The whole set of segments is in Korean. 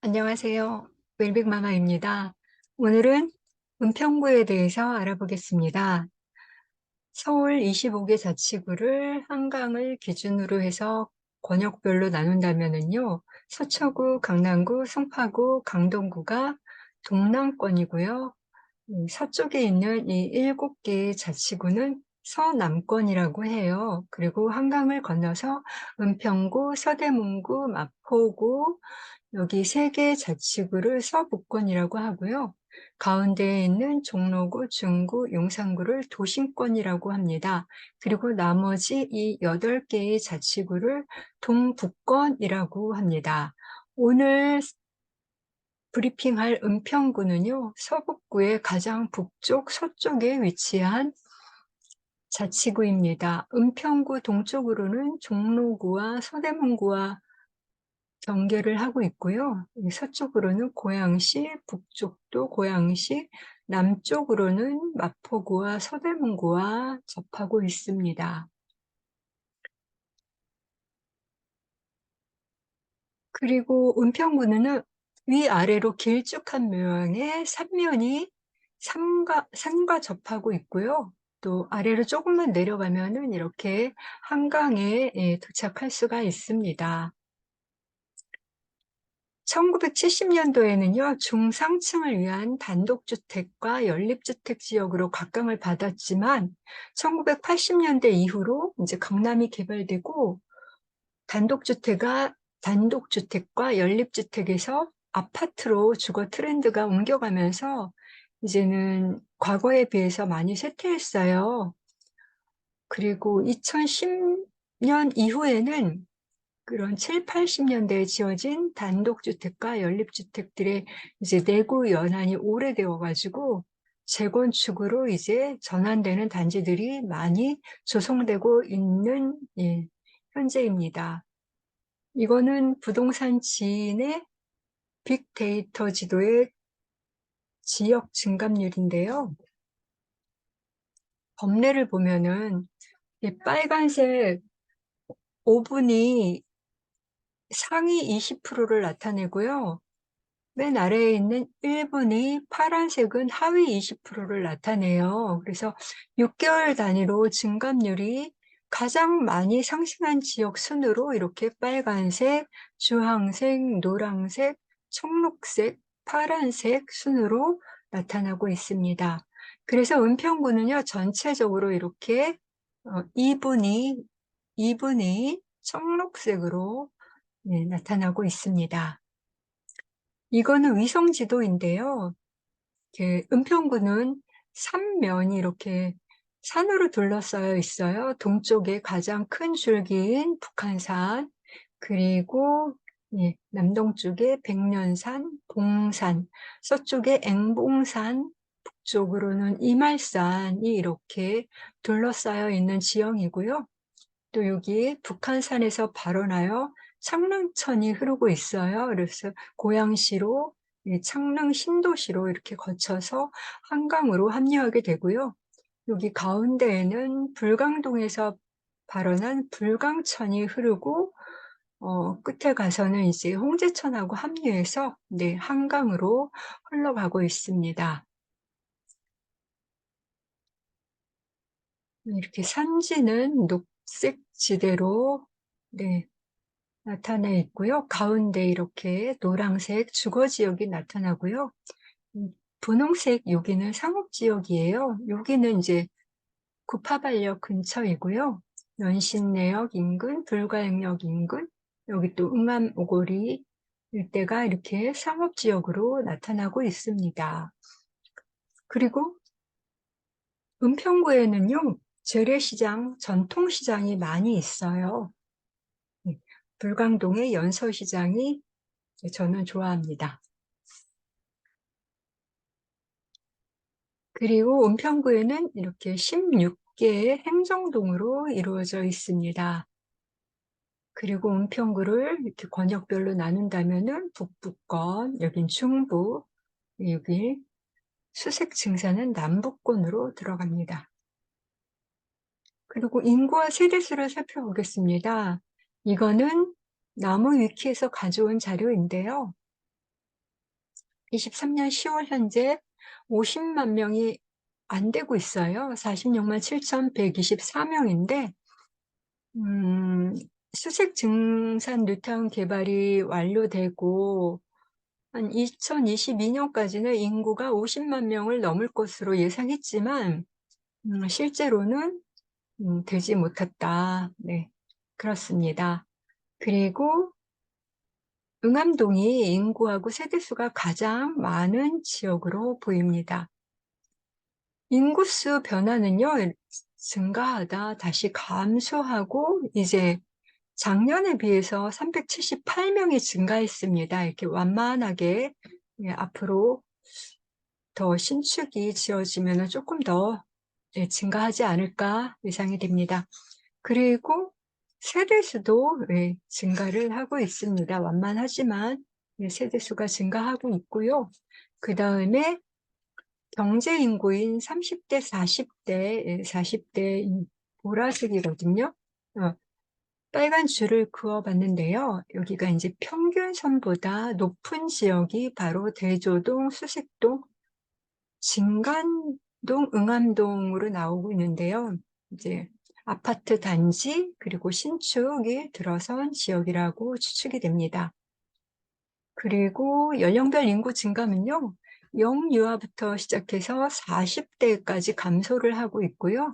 안녕하세요. 웰빙마마입니다. 오늘은 은평구에 대해서 알아보겠습니다. 서울 25개 자치구를 한강을 기준으로 해서 권역별로 나눈다면요. 서초구, 강남구, 송파구, 강동구가 동남권이고요. 서쪽에 있는 이 7개의 자치구는 서남권이라고 해요. 그리고 한강을 건너서 은평구, 서대문구, 마포구, 여기 3개 자치구를 서북권이라고 하고요. 가운데에 있는 종로구, 중구, 용산구를 도심권이라고 합니다. 그리고 나머지 이 8개의 자치구를 동북권이라고 합니다. 오늘 브리핑할 은평구는요, 서북구의 가장 북쪽 서쪽에 위치한 자치구입니다. 은평구 동쪽으로는 종로구와 서대문구와 경계를 하고 있고요. 서쪽으로는 고양시, 북쪽도 고양시, 남쪽으로는 마포구와 서대문구와 접하고 있습니다. 그리고 은평구는 위아래로 길쭉한 모양의 삼면이 산과 접하고 있고요. 또 아래로 조금만 내려가면은 이렇게 한강에 도착할 수가 있습니다. 1970년도에는요, 중상층을 위한 단독주택과 연립주택 지역으로 각광을 받았지만, 1980년대 이후로 이제 강남이 개발되고, 단독주택과 연립주택에서 아파트로 주거 트렌드가 옮겨가면서, 이제는 과거에 비해서 많이 쇠퇴했어요. 그리고 2010년 이후에는 그런 7, 80년대에 지어진 단독주택과 연립주택들의 이제 내구 연한이 오래되어 가지고 재건축으로 이제 전환되는 단지들이 많이 조성되고 있는 현재입니다. 이거는 부동산 지인의 빅데이터 지도의 지역 증감률인데요. 범례를 보면은 이 빨간색 5분이 상위 20%를 나타내고요. 맨 아래에 있는 1분이 파란색은 하위 20%를 나타내요. 그래서 6개월 단위로 증감률이 가장 많이 상승한 지역 순으로 이렇게 빨간색, 주황색, 노란색, 청록색, 파란색 순으로 나타나고 있습니다. 그래서 은평구는요, 전체적으로 이렇게 2분이 청록색으로 나타나고 있습니다. 이거는 위성 지도인데요. 은평구는 삼면이 이렇게 산으로 둘러싸여 있어요. 동쪽에 가장 큰 줄기인 북한산, 그리고 남동쪽에 백년산, 봉산, 서쪽에 앵봉산, 북쪽으로는 이말산이 이렇게 둘러싸여 있는 지형이고요. 또 여기 북한산에서 발원하여 창릉천이 흐르고 있어요. 그래서 고양시로 창릉 신도시로 이렇게 거쳐서 한강으로 합류하게 되고요. 여기 가운데에는 불광동에서 발원한 불광천이 흐르고 끝에 가서는 이제 홍제천하고 합류해서 한강으로 흘러가고 있습니다. 이렇게 산지는 녹색 지대로 나타나 있고요. 가운데 이렇게 노란색 주거지역이 나타나고요. 분홍색 여기는 상업지역이에요. 여기는 이제 구파발역 근처이고요. 연신내역 인근, 불가역역 인근, 여기 또 응암오거리 일대가 이렇게 상업지역으로 나타나고 있습니다. 그리고 은평구에는요, 재래시장, 전통시장이 많이 있어요. 불광동의 연서시장이 저는 좋아합니다. 그리고 은평구에는 이렇게 16개의 행정동으로 이루어져 있습니다. 그리고 은평구를 이렇게 권역별로 나눈다면은 북부권, 여긴 중부, 여기 수색증사는 남부권으로 들어갑니다. 그리고 인구와 세대수를 살펴보겠습니다. 이거는 나무 위키에서 가져온 자료인데요. 2023년 10월 현재 50만 명이 안 되고 있어요. 46만 7,124명인데 수색 증산 뉴타운 개발이 완료되고 한 2022년까지는 인구가 50만 명을 넘을 것으로 예상했지만 실제로는 되지 못했다. 네, 그렇습니다. 그리고 응암동이 인구하고 세대수가 가장 많은 지역으로 보입니다. 인구수 변화는요, 증가하다 다시 감소하고 이제 작년에 비해서 378명이 증가했습니다. 이렇게 완만하게 앞으로 더 신축이 지어지면 조금 더 증가하지 않을까 예상이 됩니다. 그리고 세대수도 증가를 하고 있습니다. 완만하지만 세대수가 증가하고 있고요. 그 다음에 경제 인구인 30대, 40대, 40대 보라색이거든요. 빨간 줄을 그어봤는데요. 여기가 이제 평균선보다 높은 지역이 바로 대조동, 수색동, 진간동, 응암동으로 나오고 있는데요. 이제 아파트 단지 그리고 신축이 들어선 지역이라고 추측이 됩니다. 그리고 연령별 인구 증가는요. 영유아부터 시작해서 40대까지 감소를 하고 있고요.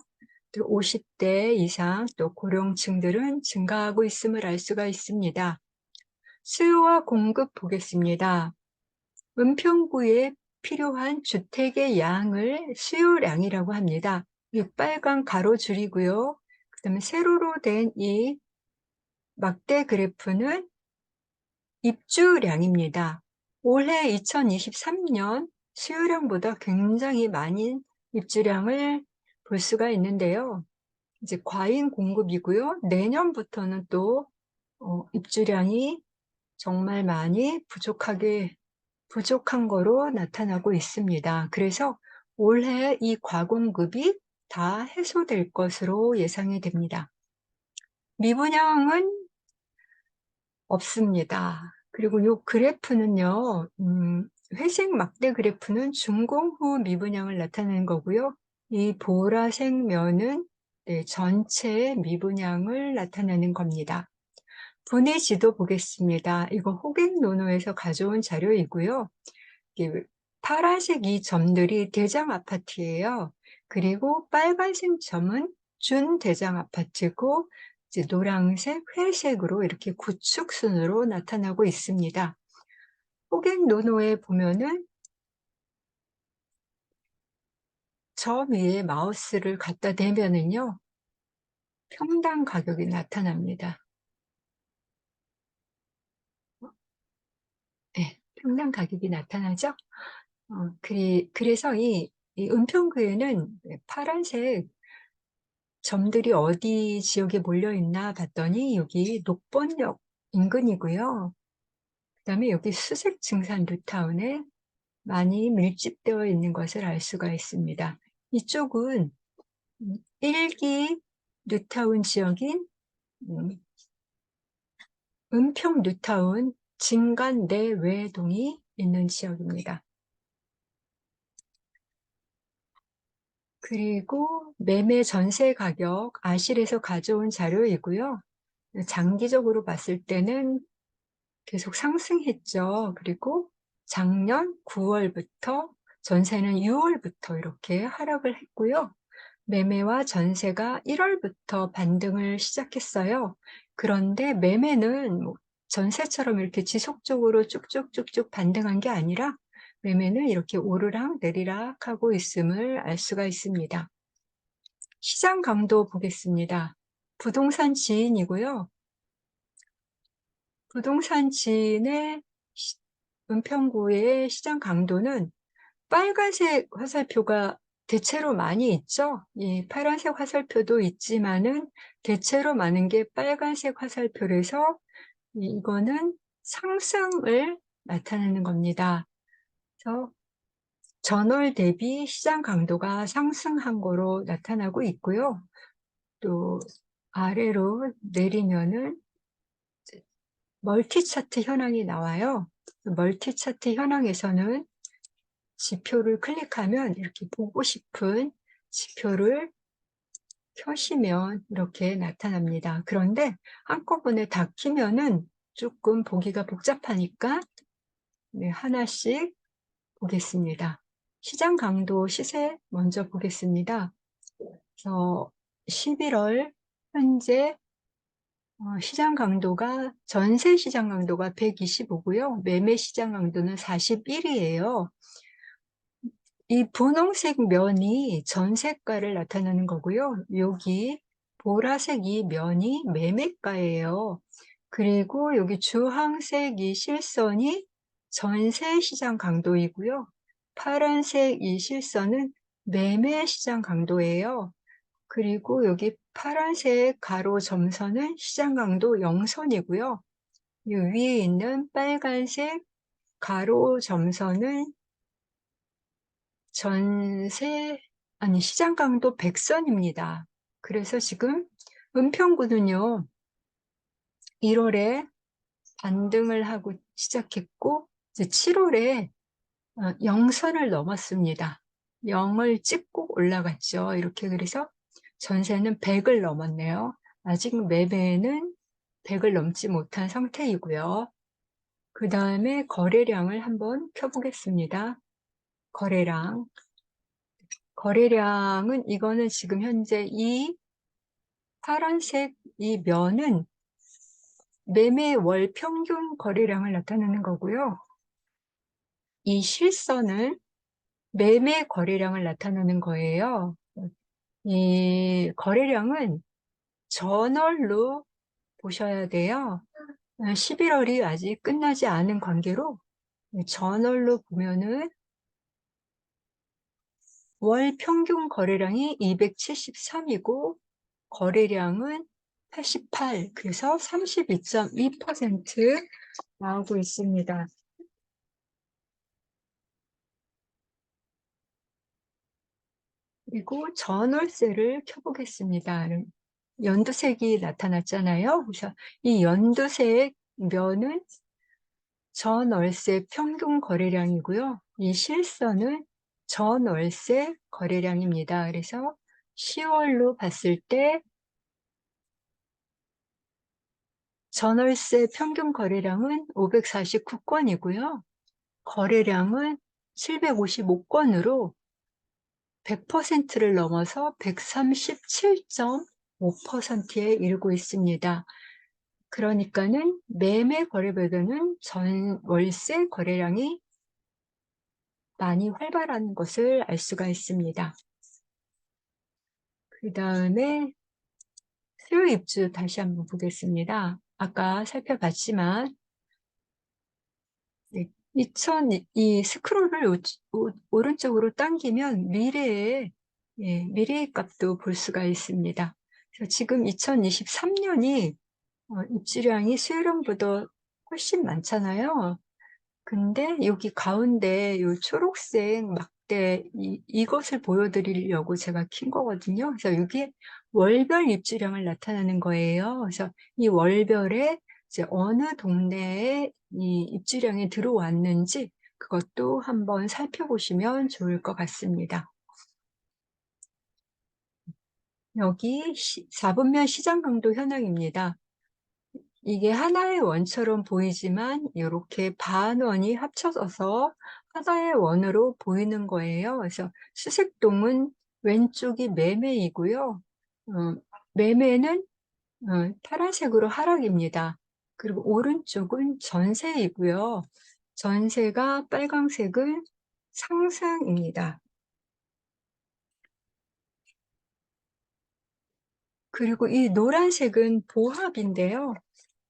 또 50대 이상 또 고령층들은 증가하고 있음을 알 수가 있습니다. 수요와 공급 보겠습니다. 은평구에 필요한 주택의 양을 수요량이라고 합니다. 이 빨간 가로줄이고요. 그다음에 세로로 된 이 막대 그래프는 입주량입니다. 올해 2023년 수요량보다 굉장히 많은 입주량을 볼 수가 있는데요. 이제 과잉 공급이고요. 내년부터는 또 입주량이 정말 많이 부족한 거로 나타나고 있습니다. 그래서 올해 이 과공급이 다 해소될 것으로 예상이 됩니다. 미분양은 없습니다. 그리고 이 그래프는요, 회색 막대 그래프는 준공 후 미분양을 나타내는 거고요. 이 보라색 면은 전체 미분양을 나타내는 겁니다. 분위 지도 보겠습니다. 이거 호갱노노에서 가져온 자료이고요. 파란색 이 점들이 대장 아파트예요. 그리고 빨간색 점은 준대장 아파트고 이제 노란색, 회색으로 이렇게 구축순으로 나타나고 있습니다. 호갱노노에 보면은 점 위에 마우스를 갖다 대면은요, 평당 가격이 나타납니다. 네, 평당 가격이 나타나죠? 그래서 이 은평구에는 파란색 점들이 어디 지역에 몰려 있나 봤더니 여기 녹번역 인근이고요. 그다음에 여기 수색 증산 뉴타운에 많이 밀집되어 있는 것을 알 수가 있습니다. 이쪽은 1기 뉴타운 지역인 은평 뉴타운 진간 내외동이 있는 지역입니다. 그리고 매매 전세 가격 아실에서 가져온 자료이고요. 장기적으로 봤을 때는 계속 상승했죠. 그리고 작년 9월부터 전세는 6월부터 이렇게 하락을 했고요. 매매와 전세가 1월부터 반등을 시작했어요. 그런데 매매는 전세처럼 이렇게 지속적으로 쭉쭉쭉쭉 반등한 게 아니라 매매는 이렇게 오르락 내리락 하고 있음을 알 수가 있습니다. 시장 강도 보겠습니다. 부동산 지인이고요. 부동산 지인의 은평구의 시장 강도는 빨간색 화살표가 대체로 많이 있죠. 이 파란색 화살표도 있지만은 대체로 많은 게 빨간색 화살표라서 이거는 상승을 나타내는 겁니다. 그래서 전월 대비 시장 강도가 상승한 거로 나타나고 있고요. 또 아래로 내리면은 멀티 차트 현황이 나와요. 멀티 차트 현황에서는 지표를 클릭하면 이렇게 보고 싶은 지표를 켜시면 이렇게 나타납니다. 그런데 한꺼번에 다 키면은 조금 보기가 복잡하니까 하나씩 보겠습니다. 시장 강도 시세 먼저 보겠습니다. 그래서 11월 현재 시장 강도가, 전세 시장 강도가 125고요. 매매 시장 강도는 41이에요. 이 분홍색 면이 전세가를 나타내는 거고요. 여기 보라색 이 면이 매매가예요. 그리고 여기 주황색 이 실선이 전세 시장 강도이고요. 파란색 이 실선은 매매 시장 강도예요. 그리고 여기 파란색 가로 점선은 시장 강도 0선이고요. 이 위에 있는 빨간색 가로 점선은 시장 강도 100선입니다. 그래서 지금 은평구는요, 1월에 반등을 하고 시작했고, 이제 7월에 0선을 넘었습니다. 0을 찍고 올라갔죠. 이렇게. 그래서 전세는 100을 넘었네요. 아직 매매는 100을 넘지 못한 상태이고요. 그 다음에 거래량을 한번 켜보겠습니다. 거래량은 이거는 지금 현재 이 파란색 이 면은 매매 월 평균 거래량을 나타내는 거고요. 이 실선은 매매 거래량을 나타내는 거예요. 이 거래량은 전월로 보셔야 돼요. 11월이 아직 끝나지 않은 관계로 전월로 보면은 월 평균 거래량이 273이고 거래량은 88, 그래서 32.2% 나오고 있습니다. 그리고 전월세를 켜보겠습니다. 연두색이 나타났잖아요. 그래서 이 연두색 면은 전월세 평균 거래량이고요. 이 실선은 전월세 거래량입니다. 그래서 10월로 봤을 때 전월세 평균 거래량은 549건이고요. 거래량은 755건으로 100%를 넘어서 137.5%에 이르고 있습니다. 그러니까는 매매 거래보다는 전월세 거래량이 많이 활발한 것을 알 수가 있습니다. 그 다음에 수요 입주 다시 한번 보겠습니다. 아까 살펴봤지만 이 스크롤을 오른쪽으로 당기면 미래의 값도 볼 수가 있습니다. 그래서 지금 2023년이 입주량이 수요량보다 훨씬 많잖아요. 근데 여기 가운데 이 초록색 막대 이것을 보여드리려고 제가 킨 거거든요. 그래서 이게 월별 입주량을 나타내는 거예요. 그래서 이 월별에 이제 어느 동네에 이 입주량이 들어왔는지 그것도 한번 살펴보시면 좋을 것 같습니다. 여기 4분면 시장 강도 현황입니다. 이게 하나의 원처럼 보이지만 이렇게 반원이 합쳐져서 하나의 원으로 보이는 거예요. 그래서 수색동은 왼쪽이 매매이고요. 매매는 파란색으로 하락입니다. 그리고 오른쪽은 전세이고요. 전세가 빨강색은 상승입니다. 그리고 이 노란색은 보합인데요.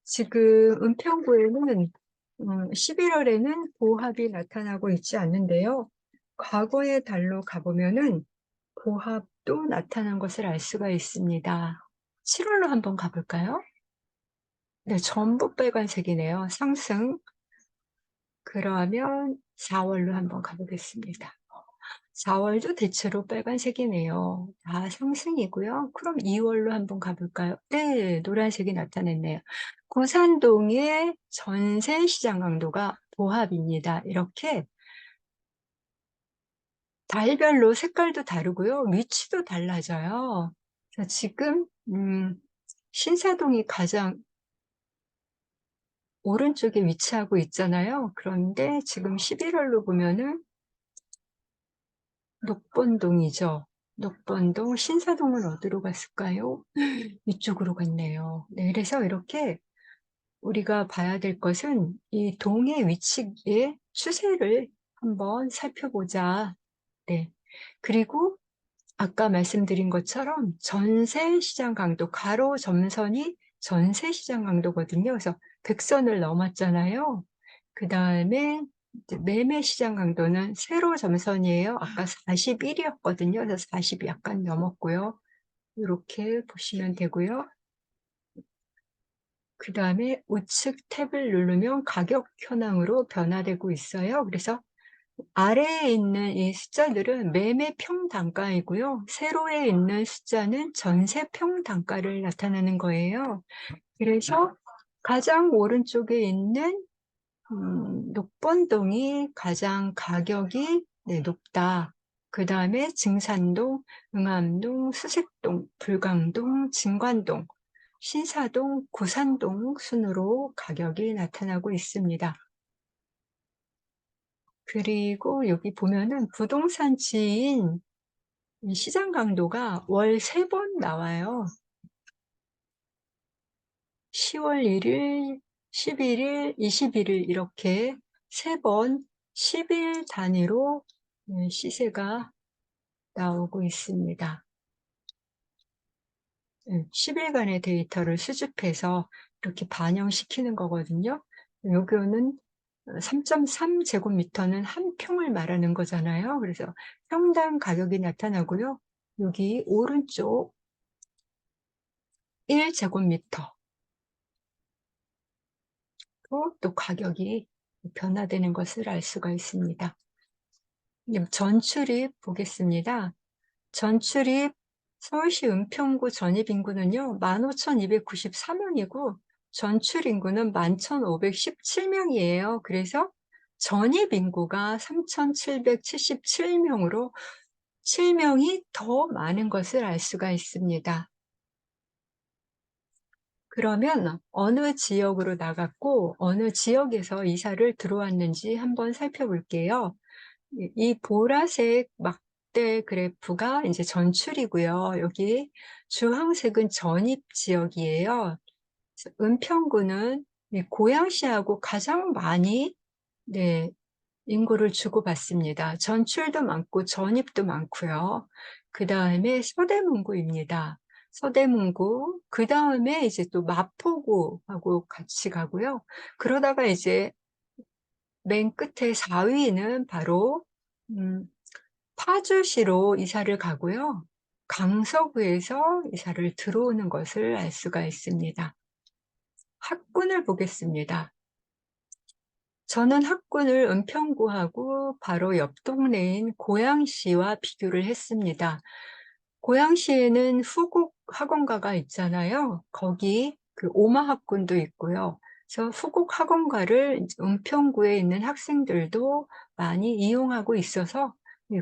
지금 은평구에는 11월에는 보합이 나타나고 있지 않는데요. 과거의 달로 가보면은 보합도 나타난 것을 알 수가 있습니다. 7월로 한번 가볼까요? 네, 전부 빨간색이네요. 상승. 그러면 4월로 한번 가보겠습니다. 4월도 대체로 빨간색이네요. 다 상승이고요. 그럼 2월로 한번 가볼까요? 네, 노란색이 나타났네요. 고산동의 전세 시장 강도가 보합입니다. 이렇게 달별로 색깔도 다르고요. 위치도 달라져요. 그래서 지금 신사동이 가장 오른쪽에 위치하고 있잖아요. 그런데 지금 11월로 보면은 녹번동이죠. 녹번동, 신사동은 어디로 갔을까요? 이쪽으로 갔네요. 네, 그래서 이렇게 우리가 봐야 될 것은 이 동의 위치의 추세를 한번 살펴보자. 네. 그리고 아까 말씀드린 것처럼 전세 시장 강도, 가로 점선이 전세 시장 강도거든요. 그래서 극선을 넘었잖아요. 그다음에 이제 매매 시장 강도는 세로 점선이에요. 아까 41이었거든요. 그래서 40이 약간 넘었고요. 이렇게 보시면 되고요. 그다음에 우측 탭을 누르면 가격 현황으로 변화되고 있어요. 그래서 아래에 있는 이 숫자들은 매매 평단가이고요. 세로에 있는 숫자는 전세 평단가를 나타내는 거예요. 그래서 가장 오른쪽에 있는 녹번동이 가장 가격이 높다. 그 다음에 증산동, 응암동, 수색동, 불광동, 진관동, 신사동, 구산동 순으로 가격이 나타나고 있습니다. 그리고 여기 보면은 부동산 지인 시장 강도가 월 3번 나와요. 10월 1일, 11일, 21일 이렇게 3번 10일 단위로 시세가 나오고 있습니다. 10일간의 데이터를 수집해서 이렇게 반영시키는 거거든요. 요거는 3.3제곱미터는 한 평을 말하는 거잖아요. 그래서 평당 가격이 나타나고요. 여기 오른쪽 1제곱미터 또 가격이 변화되는 것을 알 수가 있습니다. 전출입 보겠습니다. 전출입 서울시 은평구 전입인구는요, 15,294명이고, 전출인구는 11,517명이에요. 그래서 전입인구가 3,777명으로 7명이 더 많은 것을 알 수가 있습니다. 그러면 어느 지역으로 나갔고, 어느 지역에서 이사를 들어왔는지 한번 살펴볼게요. 이 보라색 막대 그래프가 이제 전출이고요. 여기 주황색은 전입 지역이에요. 그래서 은평구는 이 고양시하고 가장 많이 인구를 주고받습니다. 전출도 많고 전입도 많고요. 그 다음에 서대문구입니다. 서대문구, 그 다음에 이제 또 마포구하고 같이 가고요. 그러다가 이제 맨 끝에 4위는 바로 파주시로 이사를 가고요. 강서구에서 이사를 들어오는 것을 알 수가 있습니다. 학군을 보겠습니다. 저는 학군을 은평구하고 바로 옆 동네인 고양시와 비교를 했습니다. 고양시에는 후곡 학원가가 있잖아요. 거기 그 오마 학군도 있고요. 그래서 후곡 학원가를 은평구에 있는 학생들도 많이 이용하고 있어서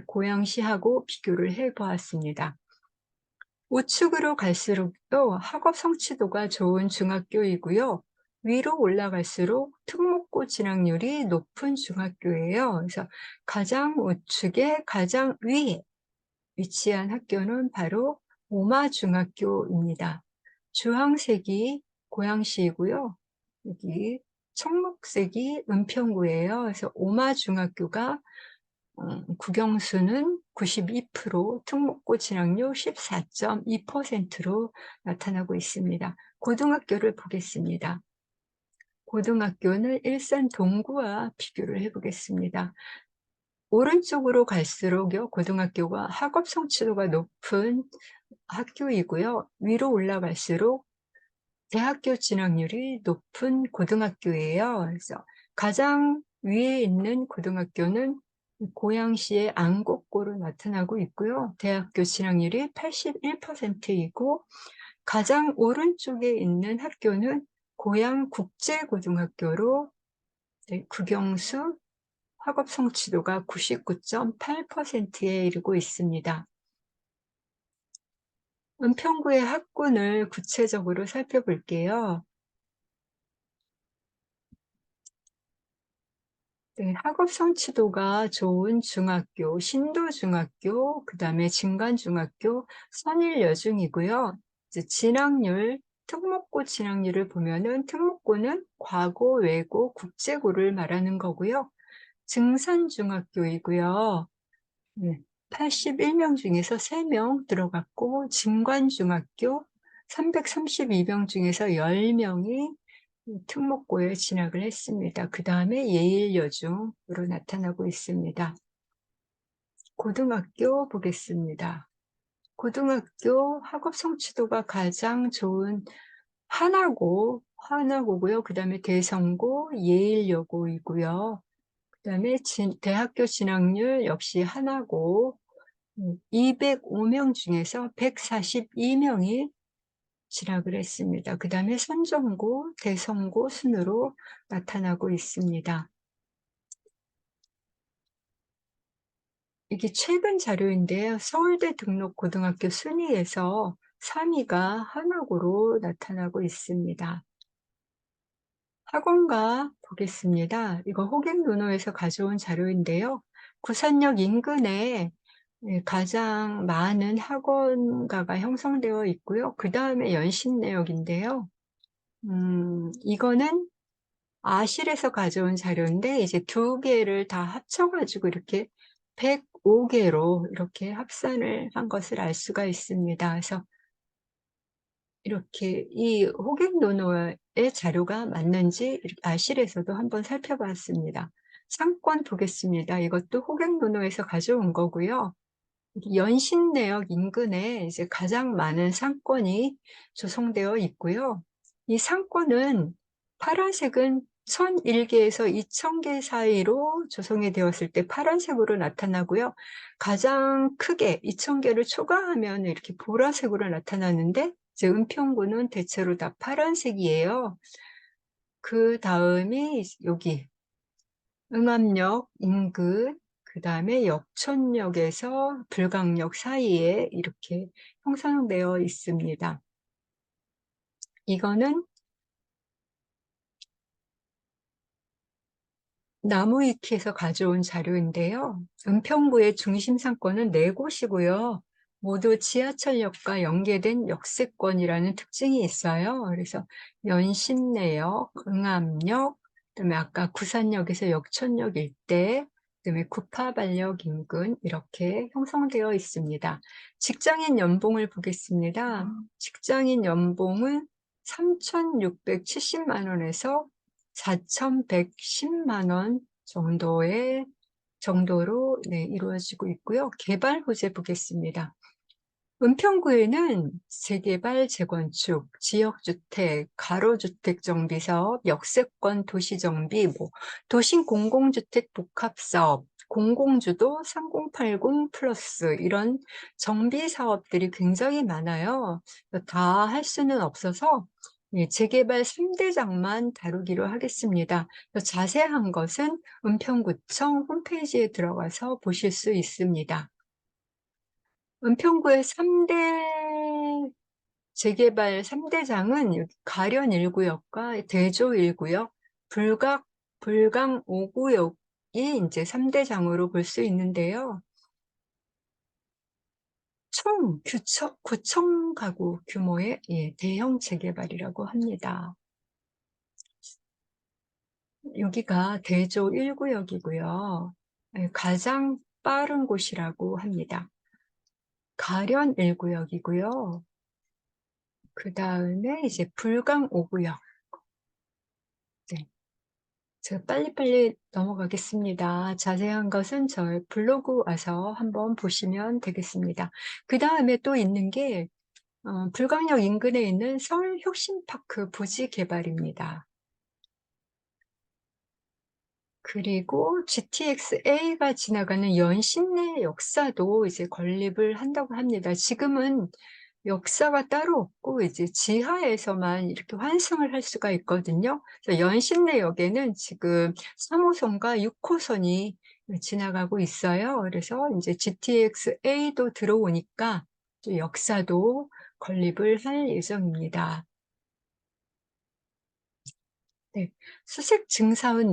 고양시하고 비교를 해보았습니다. 우측으로 갈수록도 학업 성취도가 좋은 중학교이고요. 위로 올라갈수록 특목고 진학률이 높은 중학교예요. 그래서 가장 우측에 가장 위에 위치한 학교는 바로 오마중학교입니다. 주황색이 고양시이고요. 여기 청록색이 은평구예요. 그래서 오마중학교가 국영수는 92%, 특목고 진학률 14.2%로 나타나고 있습니다. 고등학교를 보겠습니다. 고등학교는 일산 동구와 비교를 해보겠습니다. 오른쪽으로 갈수록요, 고등학교가 학업 성취도가 높은 학교이고요. 위로 올라갈수록 대학교 진학률이 높은 고등학교예요. 그래서 가장 위에 있는 고등학교는 고양시의 안곡고로 나타나고 있고요. 대학교 진학률이 81%이고 가장 오른쪽에 있는 학교는 고양국제고등학교로 국영수 학업 성취도가 99.8%에 이르고 있습니다. 은평구의 학군을 구체적으로 살펴볼게요. 네, 학업 성취도가 좋은 중학교, 신도중학교, 그다음에 진관중학교, 선일여중이고요. 이제 진학률, 특목고 진학률을 보면은 특목고는 과고, 외고, 국제고를 말하는 거고요. 증산중학교이고요. 네, 81명 중에서 3명 들어갔고, 진관중학교 332명 중에서 10명이 특목고에 진학을 했습니다. 그 다음에 예일여중으로 나타나고 있습니다. 고등학교 보겠습니다. 고등학교 학업 성취도가 가장 좋은 하나고고요. 그 다음에 대성고, 예일여고이고요. 그 다음에 대학교 진학률 역시 하나고, 205명 중에서 142명이 진학을 했습니다. 그 다음에 선정고, 대성고 순으로 나타나고 있습니다. 이게 최근 자료인데요. 서울대 등록 고등학교 순위에서 3위가 한학으로 나타나고 있습니다. 학원가 보겠습니다. 이거 호갱노노에서 가져온 자료인데요. 구산역 인근에 가장 많은 학원가가 형성되어 있고요. 그 다음에 연신내역인데요. 이거는 아실에서 가져온 자료인데 이제 두 개를 다 합쳐가지고 이렇게 105개로 이렇게 합산을 한 것을 알 수가 있습니다. 그래서 이렇게 이 호갱노노의 자료가 맞는지 아실에서도 한번 살펴봤습니다. 상권 보겠습니다. 이것도 호갱노노에서 가져온 거고요. 연신내역 인근에 이제 가장 많은 상권이 조성되어 있고요. 이 상권은 파란색은 1001개에서 2000개 사이로 조성이 되었을 때 파란색으로 나타나고요. 가장 크게 2000개를 초과하면 이렇게 보라색으로 나타나는데 이제 은평구는 대체로 다 파란색이에요. 그 다음이 여기 응암역 인근, 그 다음에 역촌역에서 불광역 사이에 이렇게 형성되어 있습니다. 이거는 나무위키에서 가져온 자료인데요. 은평구의 중심 상권은 4곳이고요. 모두 지하철역과 연계된 역세권이라는 특징이 있어요. 그래서 연신내역, 응암역, 그다음에 아까 구산역에서 역촌역 일대, 그다음에 구파발역 인근 이렇게 형성되어 있습니다. 직장인 연봉을 보겠습니다. 직장인 연봉은 3,670만 원에서 4,110만 원 정도로 이루어지고 있고요. 개발 호재 보겠습니다. 은평구에는 재개발, 재건축, 지역주택, 가로주택 정비 사업, 역세권 도시 정비, 도심 공공주택 복합 사업, 공공주도 3080 플러스 이런 정비 사업들이 굉장히 많아요. 다 할 수는 없어서 재개발 3대장만 다루기로 하겠습니다. 자세한 것은 은평구청 홈페이지에 들어가서 보실 수 있습니다. 은평구의 3대 재개발 3대장은 가련 1구역과 대조 1구역, 불강 5구역이 이제 3대장으로 볼 수 있는데요. 총 9천 가구 규모의 대형 재개발이라고 합니다. 여기가 대조 1구역이고요. 가장 빠른 곳이라고 합니다. 가련 1구역이고요. 그 다음에 이제 불강 5구역. 네. 제가 빨리빨리 넘어가겠습니다. 자세한 것은 저의 블로그 와서 한번 보시면 되겠습니다. 그 다음에 또 있는 게 불광역 인근에 있는 서울혁신파크 부지 개발입니다. 그리고 GTX-A가 지나가는 연신내 역사도 이제 건립을 한다고 합니다. 지금은 역사가 따로 없고 이제 지하에서만 이렇게 환승을 할 수가 있거든요. 그래서 연신내역에는 지금 3 호선과 6 호선이 지나가고 있어요. 그래서 인제 GTX-A도 들어오니까 또 역사도 건립을 할 예정입니다. 네. 수색 증산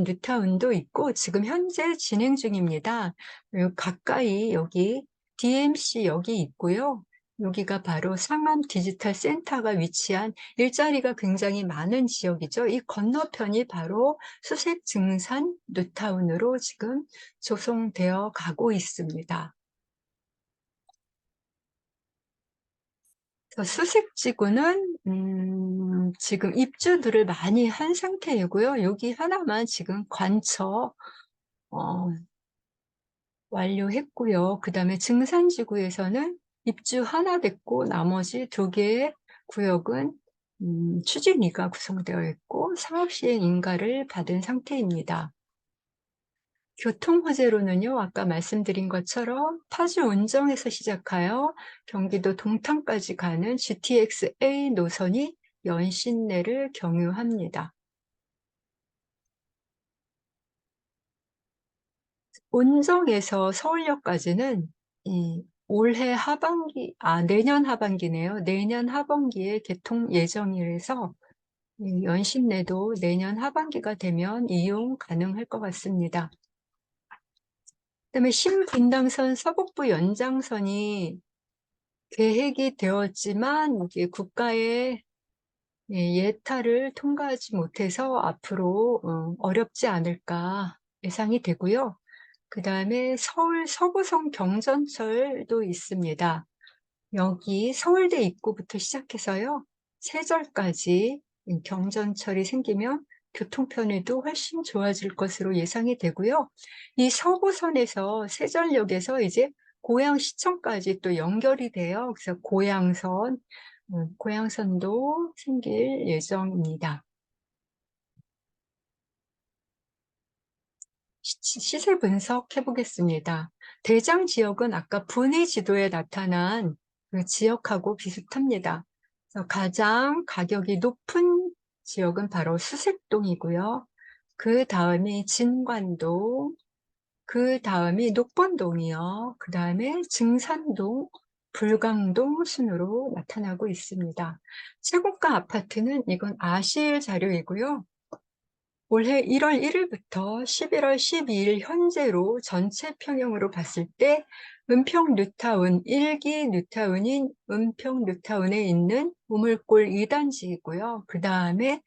뉴타운도 있고 지금 현재 진행 중입니다. 요 가까이 여기 DMC역이 있고요. 여기가 바로 상암 디지털 센터가 위치한 일자리가 굉장히 많은 지역이죠. 이 건너편이 바로 수색 증산 뉴타운으로 지금 조성되어 가고 있습니다. 수색지구는 지금 입주들을 많이 한 상태이고요. 여기 하나만 지금 관처 어 완료했고요. 그다음에 증산지구에서는 입주 하나 됐고 나머지 2 개의 구역은 추진위가 구성되어 있고 사업 시행 인가를 받은 상태입니다. 교통 호재로는요. 아까 말씀드린 것처럼 파주 운정에서 시작하여 경기도 동탄까지 가는 GTX-A 노선이 연신내를 경유합니다. 운정에서 서울역까지는 이 올해 하반기 내년 하반기네요. 내년 하반기에 개통 예정이라서 이 연신내도 내년 하반기가 되면 이용 가능할 것 같습니다. 그다음에 신분당선 서북부 연장선이 계획이 되었지만 이게 국가의 예타를 통과하지 못해서 앞으로 어렵지 않을까 예상이 되고요. 그다음에 서울 서부성 경전철도 있습니다. 여기 서울대 입구부터 시작해서요. 세절까지 경전철이 생기면 교통편에도 훨씬 좋아질 것으로 예상이 되고요. 이 서부선에서 세절역에서 이제 고양시청까지 또 연결이 돼요. 그래서 고양선도 생길 예정입니다. 시세 분석해 보겠습니다. 대장 지역은 아까 분위 지도에 나타난 그 지역하고 비슷합니다. 그래서 가장 가격이 높은 지역은 바로 수색동이고요. 그다음이 진관동, 그다음이 녹번동이요. 그다음에 증산동, 불광동 순으로 나타나고 있습니다. 최고가 아파트는 이건 아실 자료이고요. 올해 1월 1일부터 11월 12일 현재로 전체 평형으로 봤을 때 은평 뉴타운 1기 뉴타운인 은평 뉴타운에 있는 우물골 2단지이고요. 그다음에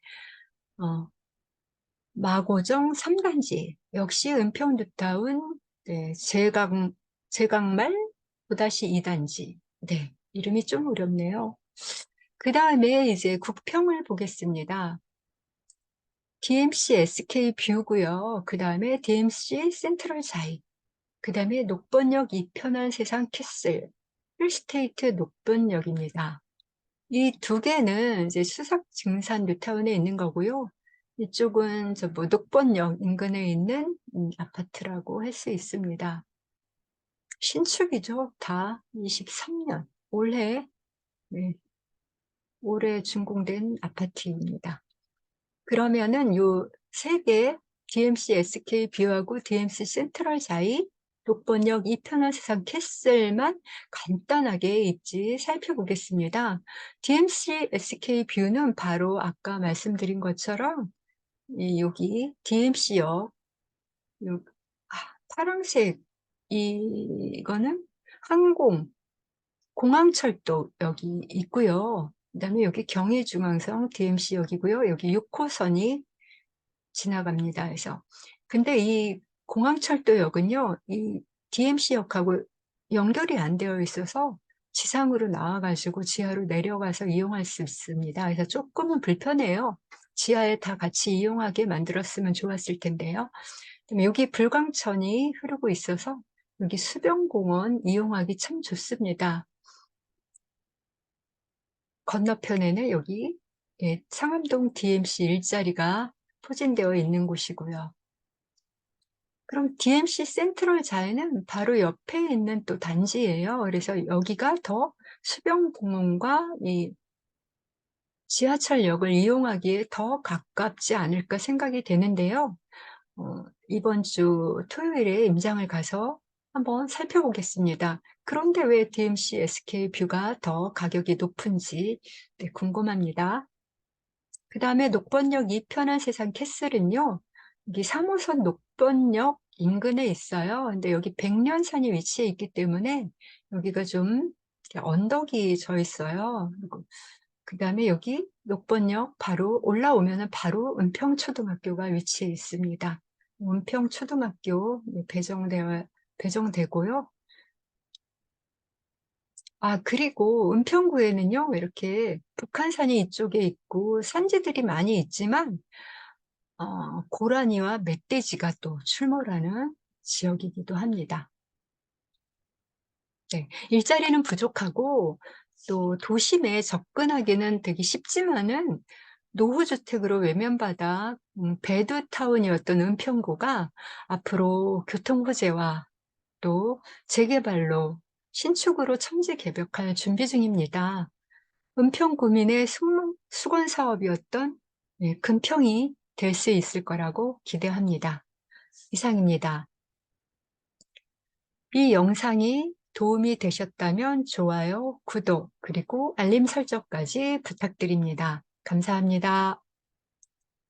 마고정 3단지 역시 은평 뉴타운 네, 제강말 5-2단지. 네, 이름이 좀 어렵네요. 그다음에 이제 국평을 보겠습니다. DMC SK 뷰고요. 그다음에 DMC 센트럴 자이, 그다음에 녹번역 이편한 세상 캐슬, 힐스테이트 녹번역입니다. 이 2개는 이제 수석 증산 뉴타운에 있는 거고요. 이쪽은 뭐 녹번역 인근에 있는 아파트라고 할 수 있습니다. 신축이죠. 다 23년 네, 올해 준공된 아파트입니다. 그러면은 요 3개 DMC SK 뷰하고 DMC 센트럴 자이, 녹번역 이편한 세상 캐슬만 간단하게 입지 살펴보겠습니다. DMC SK 뷰는 바로 아까 말씀드린 것처럼 여기 DMC역 파란색 이거는 공항철도 여기 있고요. 그다음에 여기 경의중앙선 DMC역이고요. 여기 6호선이 지나갑니다. 그래서 근데 이 공항철도역은요, 이 DMC역하고 연결이 안 되어 있어서 지상으로 나와가지고 지하로 내려가서 이용할 수 있습니다. 그래서 조금은 불편해요. 지하에 다 같이 이용하게 만들었으면 좋았을 텐데요. 그다음에 여기 불광천이 흐르고 있어서 여기 수변공원 이용하기 참 좋습니다. 건너편에는 여기 상암동 DMC 일자리가 포진되어 있는 곳이고요. 그럼 DMC 센트럴 자이는 바로 옆에 있는 또 단지예요. 그래서 여기가 더 수변공원과 이 지하철역을 이용하기에 더 가깝지 않을까 생각이 되는데요. 이번 주 토요일에 임장을 가서 한번 살펴보겠습니다. 그런데 왜 DMC SK 뷰가 더 가격이 높은지 네, 궁금합니다. 그 다음에 녹번역 이편한 세상 캐슬은요, 여기 3호선 녹번역 인근에 있어요. 근데 여기 백년산이 위치해 있기 때문에 여기가 좀 이렇게 언덕이 져 있어요. 그리고 그 다음에 여기 녹번역 바로 올라오면은 바로 은평초등학교가 위치해 있습니다. 은평초등학교 배정되고요. 아, 그리고 은평구에는요, 이렇게 북한산이 이쪽에 있고 산지들이 많이 있지만 고라니와 멧돼지가 또 출몰하는 지역이기도 합니다. 네, 일자리는 부족하고 또 도심에 접근하기는 되게 쉽지만은 노후주택으로 외면받아 배드타운이었던 은평구가 앞으로 교통호재와 또 재개발로 신축으로 천지개벽할 준비 중입니다. 은평구민의 수건 사업이었던 금평이 될 수 있을 거라고 기대합니다. 이상입니다. 이 영상이 도움이 되셨다면 좋아요, 구독, 그리고 알림 설정까지 부탁드립니다. 감사합니다.